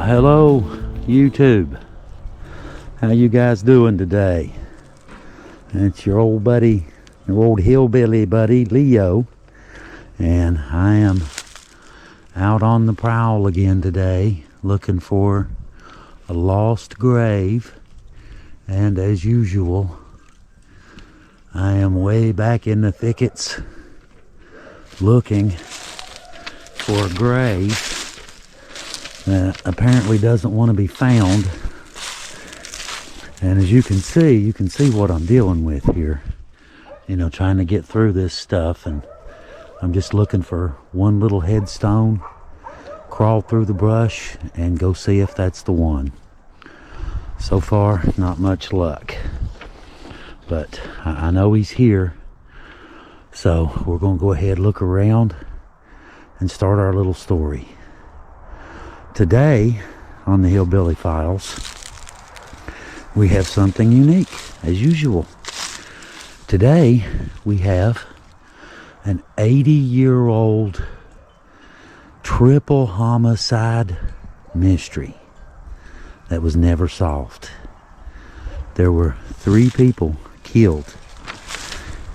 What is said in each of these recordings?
Hello YouTube, how you guys doing today? It's your old buddy, your old hillbilly buddy Leo, and I am out on the prowl again today looking for a lost grave. And as usual, I am way back in the thickets looking for a grave that apparently doesn't want to be found. And as you can see what I'm dealing with here. You know, trying to get through this stuff, and I'm just looking for one little headstone, crawl through the brush and go see if that's the one. So far, not much luck. But I know he's here. So we're going to go ahead, look around, and start our little story. Today, on the Hillbilly Files, we have something unique, as usual. Today, we have an 80-year-old triple homicide mystery that was never solved. There were 3 people killed,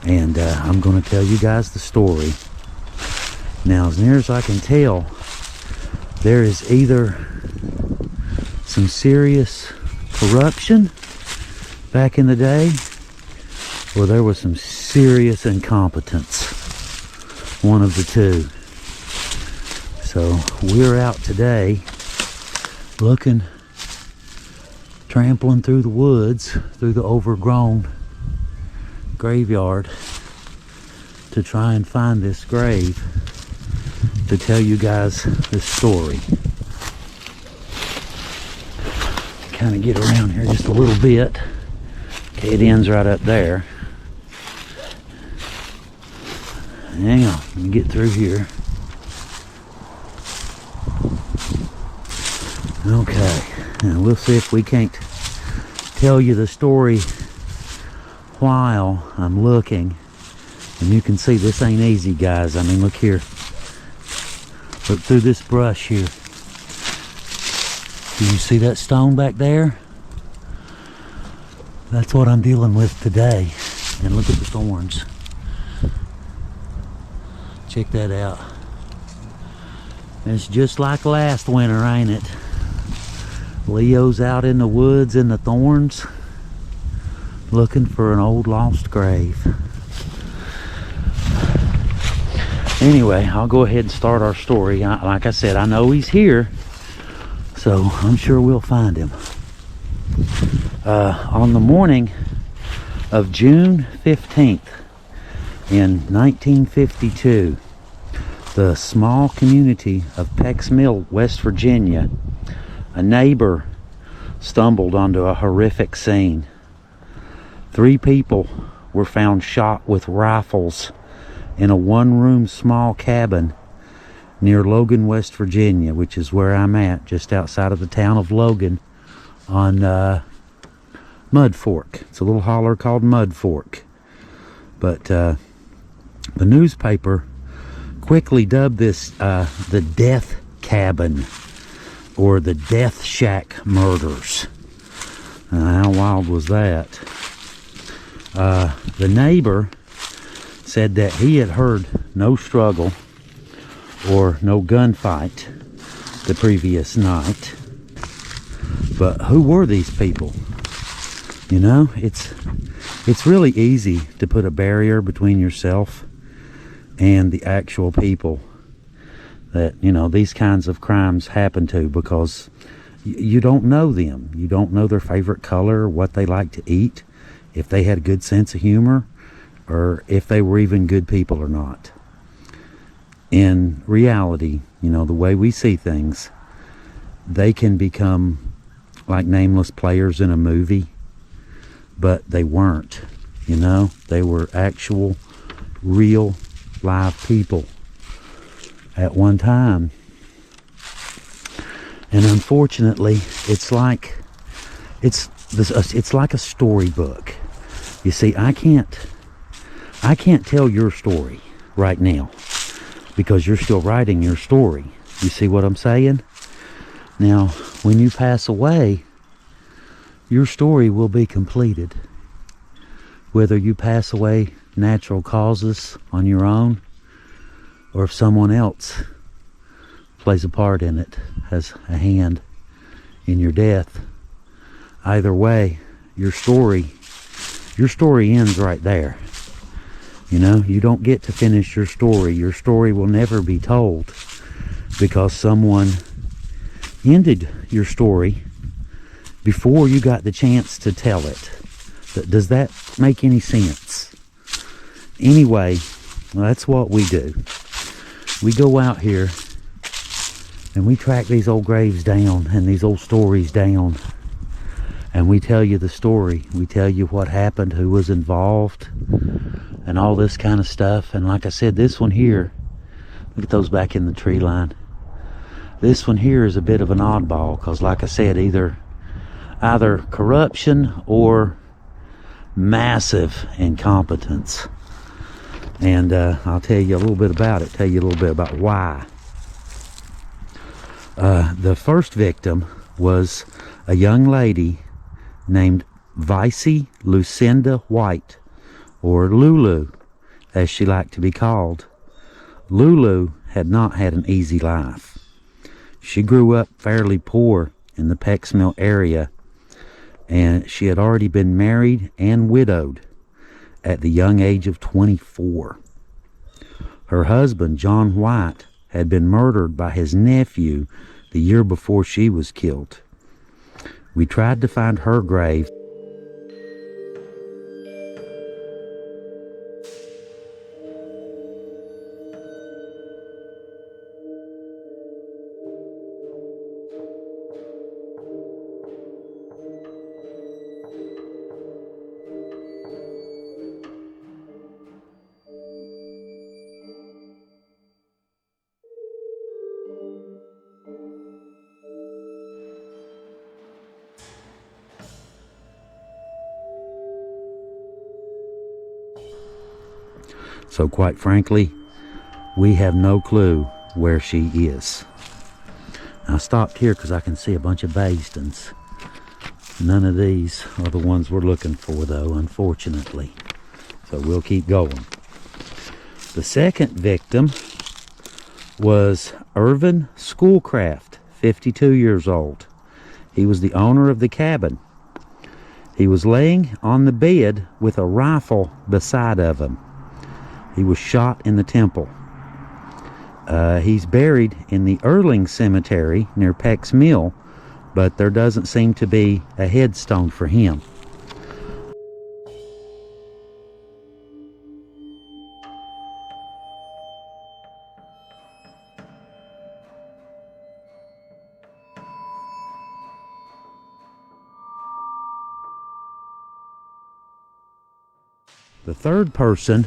and I'm going to tell you guys the story. Now, as near as I can tell, there is either some serious corruption back in the day, or there was some serious incompetence. One of the two. So we're out today looking, trampling through the woods, through the overgrown graveyard to try and find this grave to tell you guys this story. Kind of get around here just a little bit. Okay, it ends right up there. Hang on, let me get through here. Okay, and we'll see if we can't tell you the story while I'm looking. And you can see this ain't easy, guys. I mean, look here. Look through this brush here. Do you see that stone back there? That's what I'm dealing with today. And look at the thorns. Check that out. It's just like last winter, ain't it? Leo's out in the woods in the thorns looking for an old lost grave. Anyway, I'll go ahead and start our story. Like I said, I know he's here, so I'm sure we'll find him. On the morning of June 15th in 1952, the small community of Pecks Mill, West Virginia, a neighbor stumbled onto a horrific scene. 3 people were found shot with rifles in a one-room small cabin near Logan, West Virginia, which is where I'm at, just outside of the town of Logan on Mud Fork. It's a little holler called Mud Fork. But the newspaper quickly dubbed this the Death Cabin, or the Death Shack Murders. How wild was that? The neighbor said that he had heard no struggle or no gunfight the previous night. But who were these people? You know, it's really easy to put a barrier between yourself and the actual people that, you know, these kinds of crimes happen to, because you don't know them. You don't know their favorite color, what they like to eat, if they had a good sense of humor, or if they were even good people or not. In reality, you know, the way we see things, they can become like nameless players in a movie, but they weren't, you know. They were actual, real, live people at one time. And unfortunately, it's like a storybook. You see, I can't tell your story right now because you're still writing your story. You see what I'm saying? Now, when you pass away, your story will be completed. Whether you pass away natural causes on your own, or if someone else plays a part in it, has a hand in your death. Either way, your story ends right there. You know, you don't get to finish your story. Your story will never be told because someone ended your story before you got the chance to tell it. Does that make any sense? Anyway, that's what we do. We go out here and we track these old graves down and these old stories down. And we tell you the story. We tell you what happened, who was involved, and all this kind of stuff. And like I said, this one here, look at those back in the tree line. This one here is a bit of an oddball because, like I said, either corruption or massive incompetence. And I'll tell you a little bit about it, tell you a little bit about why. The first victim was a young lady named Vicey Lucinda White, or Lulu, as she liked to be called. Lulu had not had an easy life. She grew up fairly poor in the Pecks Mill area, and she had already been married and widowed at the young age of 24. Her husband, John White, had been murdered by his nephew the year before she was killed. We tried to find her grave. So quite frankly, we have no clue where she is. I stopped here because I can see a bunch of Basedons. None of these are the ones we're looking for, though, unfortunately. So we'll keep going. The second victim was Irving Schoolcraft, 52 years old. He was the owner of the cabin. He was laying on the bed with a rifle beside of him. He was shot in the temple. He's buried in the Irving Cemetery near Pecks Mill, but there doesn't seem to be a headstone for him. The third person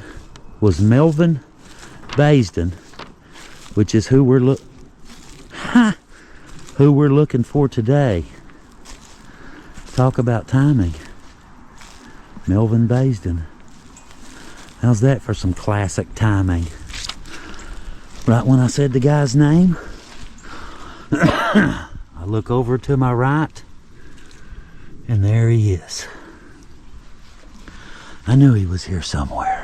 was Melvin Basden, which is who we're looking for today. Talk about timing. Melvin Basden. How's that for some classic timing? Right when I said the guy's name, I look over to my right, and there he is. I knew he was here somewhere.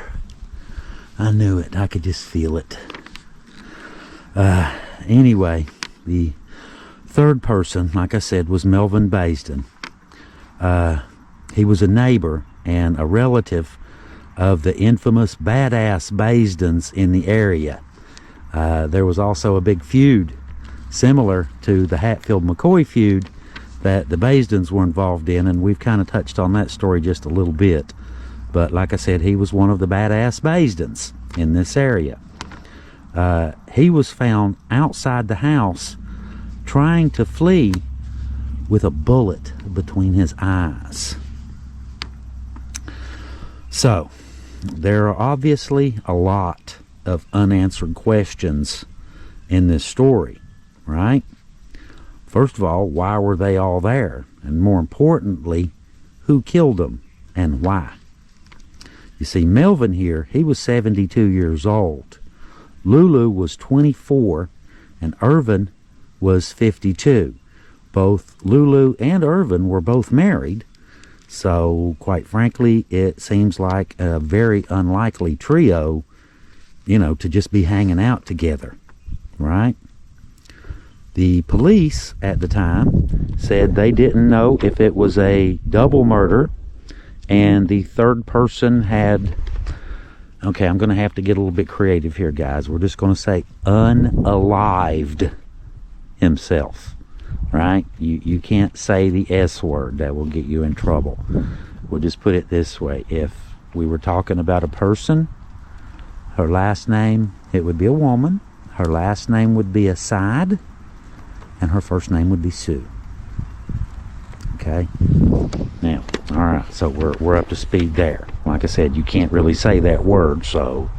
I knew it. I could just feel it. Anyway, the third person, like I said, was Melvin Basden. He was a neighbor and a relative of the infamous badass Basdens in the area. There was also a big feud similar to the Hatfield-McCoy feud that the Basdens were involved in, and we've kind of touched on that story just a little bit. But like I said, he was one of the badass Basdens in this area. He was found outside the house trying to flee with a bullet between his eyes. So, there are obviously a lot of unanswered questions in this story, right? First of all, why were they all there? And more importantly, who killed them and why? You see, Melvin here, he was 72 years old. Lulu was 24, and Irving was 52. both Lulu and Irving were both married. So, quite frankly, it seems like a very unlikely trio, to just be hanging out together, right? The police at the time said they didn't know if it was a double murder and the third person had, okay, I'm going to have to get a little bit creative here, guys. We're just going to say unalived himself. Right? You can't say the S word. That will get you in trouble. We'll just put it this way. If we were talking about a person, her last name, it would be a woman. Her last name would be Aside. And her first name would be Sue. Okay? Now, alright, so we're up to speed there. Like I said, you can't really say that word, so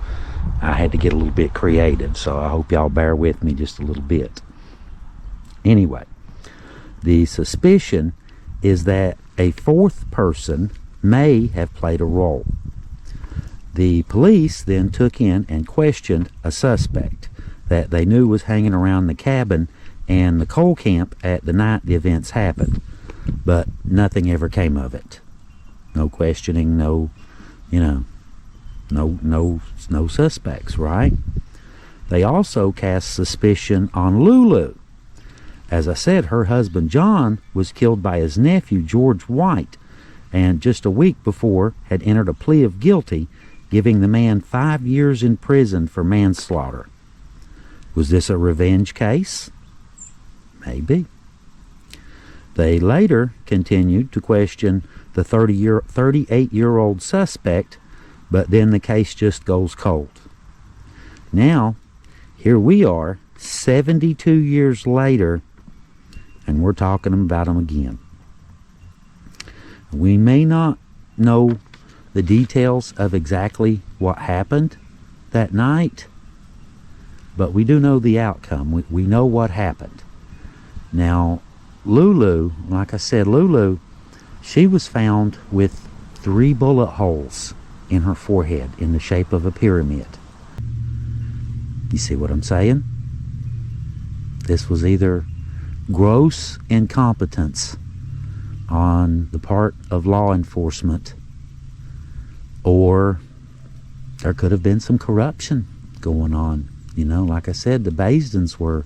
I had to get a little bit creative. So I hope y'all bear with me just a little bit. Anyway. The suspicion is that a fourth person may have played a role. The police then took in and questioned a suspect that they knew was hanging around the cabin and the coal camp at the night the events happened, but nothing ever came of it. No questioning, no suspects, right? They also cast suspicion on Lulu. As I said, her husband John was killed by his nephew George White, and just a week before had entered a plea of guilty, giving the man 5 years in prison for manslaughter. Was this a revenge case? Maybe. They later continued to question the 38-year-old suspect, but then the case just goes cold. Now, here we are, 72 years later, and we're talking about them again. We may not know the details of exactly what happened that night, but we do know the outcome. We know what happened. Now, Lulu, like I said, Lulu, she was found with 3 bullet holes in her forehead in the shape of a pyramid. You see what I'm saying? This was either gross incompetence on the part of law enforcement, or there could have been some corruption going on. Like I said, the Baisdens were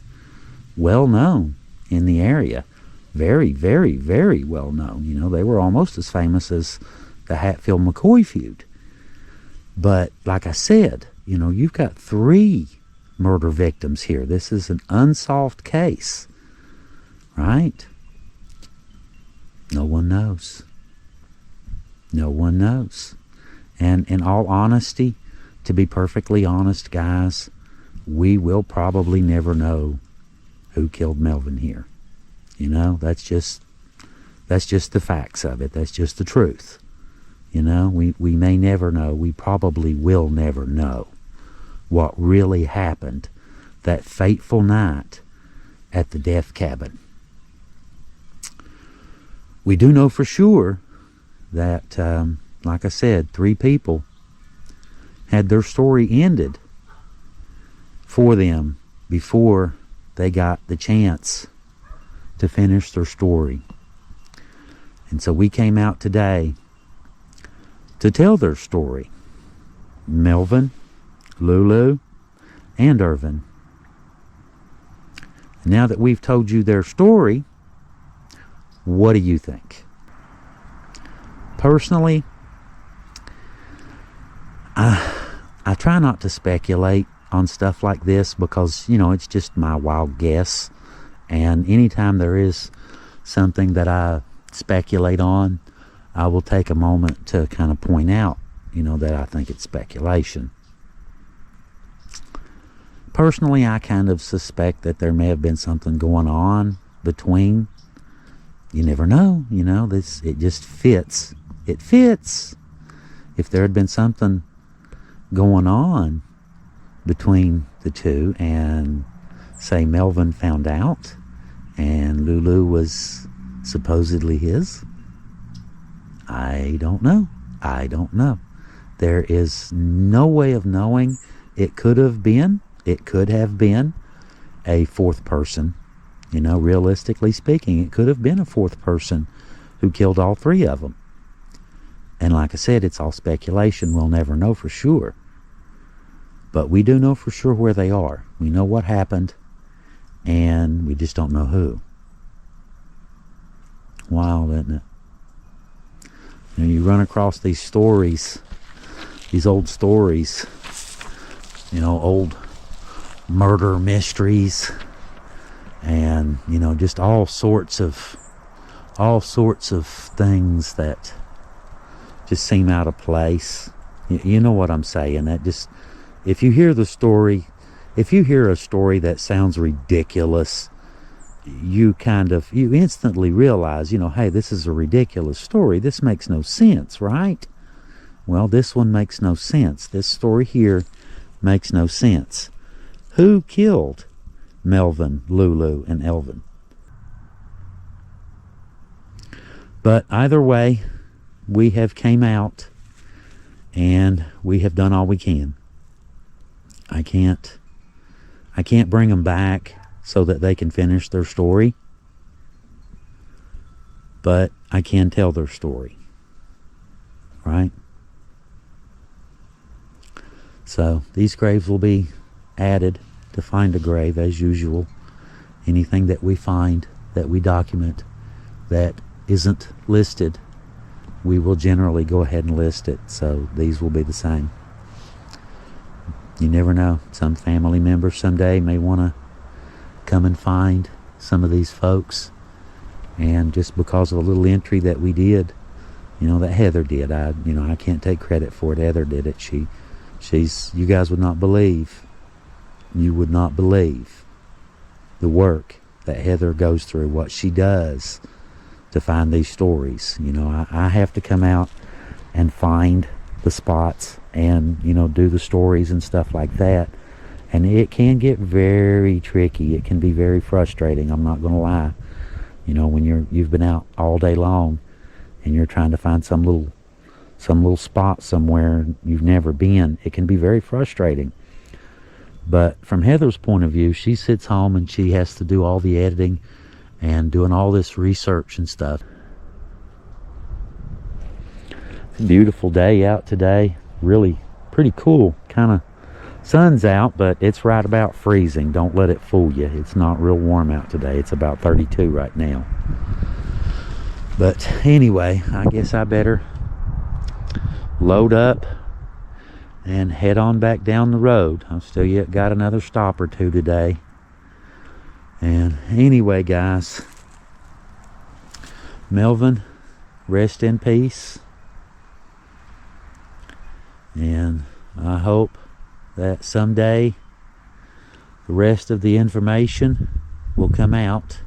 well known in the area. Very, very, very well known. They were almost as famous as the Hatfield-McCoy feud. But like I said, you've got 3 murder victims here. This is an unsolved case. Right? No one knows. No one knows. And in all honesty, to be perfectly honest, guys, we will probably never know who killed Melvin here. That's just the facts of it. That's just the truth. We may never know. We probably will never know what really happened that fateful night at the death cabin. We do know for sure that, like I said, 3 people had their story ended for them before they got the chance to finish their story. And so we came out today to tell their story. Melvin, Lulu, and Irving. And now that we've told you their story, what do you think? Personally, I try not to speculate on stuff like this because, it's just my wild guess. And anytime there is something that I speculate on, I will take a moment to kind of point out, that I think it's speculation. Personally, I kind of suspect that there may have been something going on between. You never know, it just fits. It fits. If there had been something going on between the two and, say, Melvin found out and Lulu was supposedly his, I don't know. There is no way of knowing. It could have been a fourth person, You know, realistically speaking, it could have been a fourth person who killed all three of them. And like I said, it's all speculation. We'll never know for sure. But we do know for sure where they are. We know what happened, and we just don't know who. Wild, isn't it? You know, you run across these stories, these old stories, you know, old murder mysteries, and, you know, just all sorts of things that just seem out of place. You know what I'm saying? That just, if you hear a story that sounds ridiculous, you instantly realize, you know, hey, this is a ridiculous story. This makes no sense, right? Well, this one makes no sense. This story here makes no sense. Who killed Melvin, Lulu, and Irving? But either way, we have came out and we have done all we can. I can't bring them back so that they can finish their story, but I can tell their story, right? So these graves will be added to Find a Grave as usual. Anything that we find, that we document, that isn't listed, we will generally go ahead and list it. So these will be the same. You never know. Some family member someday may want to come and find some of these folks, and just because of a little entry that we did, you know, that Heather did, I can't take credit for it. Heather did it. She's you guys would not believe the work that Heather goes through, what she does to find these stories. You know, I have to come out and find the spots and, you know, do the stories and stuff like that. And it can get very tricky. It can be very frustrating. I'm not going to lie. You know, when you've been out all day long and you're trying to find some little spot somewhere you've never been, it can be very frustrating. But from Heather's point of view, she sits home and she has to do all the editing and doing all this research and stuff. It's a beautiful day out today. Really pretty cool. Kind of sun's out, but it's right about freezing. Don't let it fool you. It's not real warm out today. It's about 32 right now. But anyway, I guess I better load up and head on back down the road. I've still yet got another stop or two today. And anyway, guys, Melvin, rest in peace. And I hope that someday the rest of the information will come out,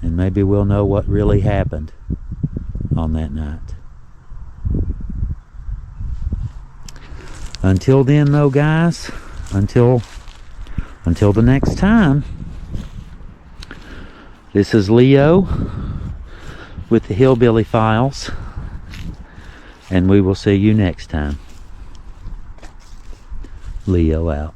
and maybe we'll know what really happened on that night. Until then, though, guys, until the next time, this is Leo with the Hillbilly Files, and we will see you next time. Leo out.